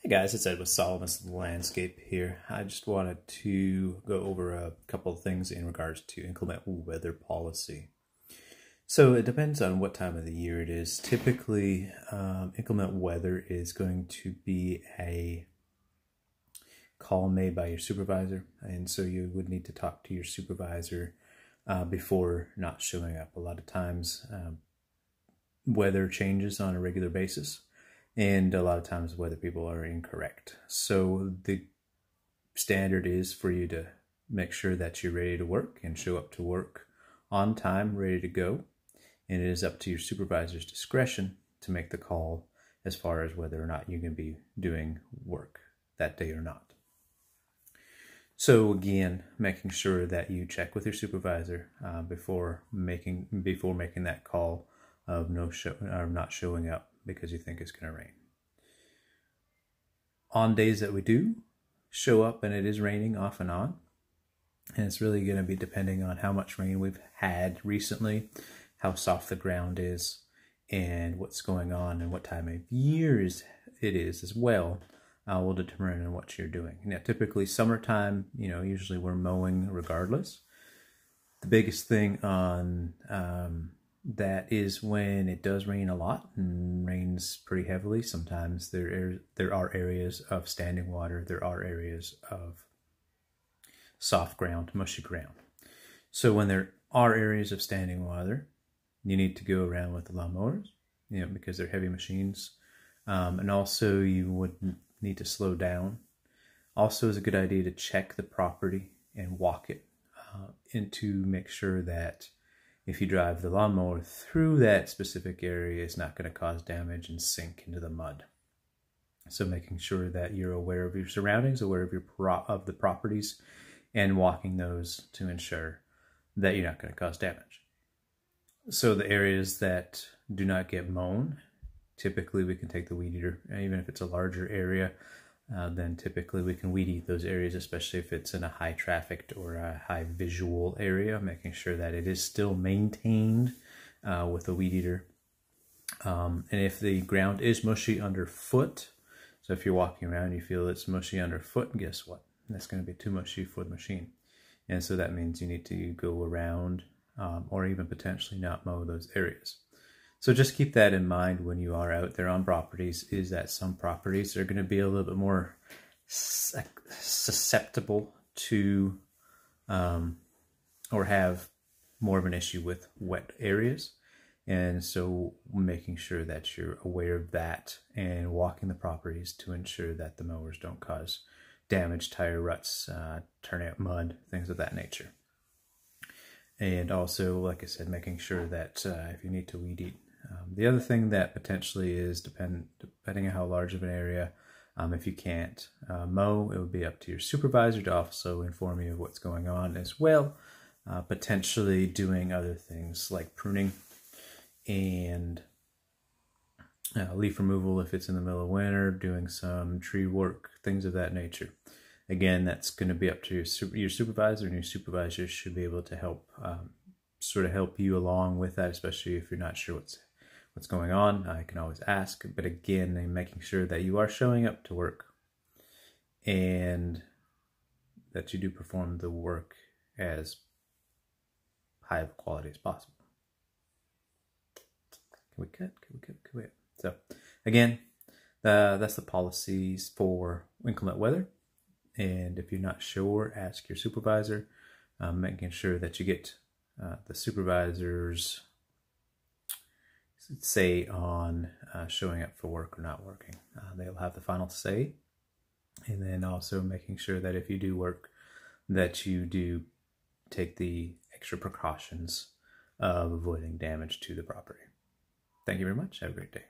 Hey guys, it's Ed with Solomon's Landscape here. I just wanted to go over a couple of things in regards to inclement weather policy. So it depends on what time of the year it is. Typically, inclement weather is going to be a call made by your supervisor, and so you would need to talk to your supervisor before not showing up. A lot of times, weather changes on a regular basis. And a lot of times weather people are incorrect. So the standard is for you to make sure that you're ready to work and show up to work on time, ready to go. And it is up to your supervisor's discretion to make the call as far as whether or not you can be doing work that day or not. So again, making sure that you check with your supervisor before making that call of not showing up because you think it's going to rain. On days that we do show up and it is raining off and on, and it's really going to be depending on how much rain we've had recently, how soft the ground is, and what's going on and what time of year it is as well, will determine what you're doing. Now, typically summertime, usually we're mowing regardless. The biggest thing on that is when it does rain a lot and rains pretty heavily. Sometimes there are areas of standing water. There are areas of soft ground, mushy ground. So when there are areas of standing water, you need to go around with the lawnmowers, because they're heavy machines. And also you would need to slow down. Also, it's a good idea to check the property and walk it and to make sure that if you drive the lawnmower through that specific area, it's not going to cause damage and sink into the mud. So making sure that you're aware of your surroundings, aware of the properties, and walking those to ensure that you're not going to cause damage. So the areas that do not get mown, typically we can take the weed eater. Even if it's a larger area, then typically we can weed eat those areas, especially if it's in a high trafficked or a high visual area, making sure that it is still maintained with a weed eater. And if the ground is mushy underfoot, so if you're walking around and you feel it's mushy underfoot, guess what? That's going to be too mushy for the machine. And so that means you need to go around or even potentially not mow those areas. So just keep that in mind when you are out there on properties, is that some properties are going to be a little bit more susceptible to or have more of an issue with wet areas. And so making sure that you're aware of that and walking the properties to ensure that the mowers don't cause damage, tire ruts, turn out mud, things of that nature. And also, like I said, making sure that if you need to weed eat. The other thing that potentially is, depending on how large of an area, if you can't mow, it would be up to your supervisor to also inform you of what's going on as well. Potentially doing other things like pruning and leaf removal if it's in the middle of winter, doing some tree work, things of that nature. Again, that's going to be up to your supervisor, and your supervisor should be able to help sort of help you along with that, especially if you're not sure what's going on. I can always ask, but again, I'm making sure that you are showing up to work and that you do perform the work as high of quality as possible. Can we cut? So again, that's the policies for inclement weather. And if you're not sure, ask your supervisor, making sure that you get the supervisor's say on showing up for work or not working. They'll have the final say. And then also making sure that if you do work, that you do take the extra precautions of avoiding damage to the property. Thank you very much. Have a great day.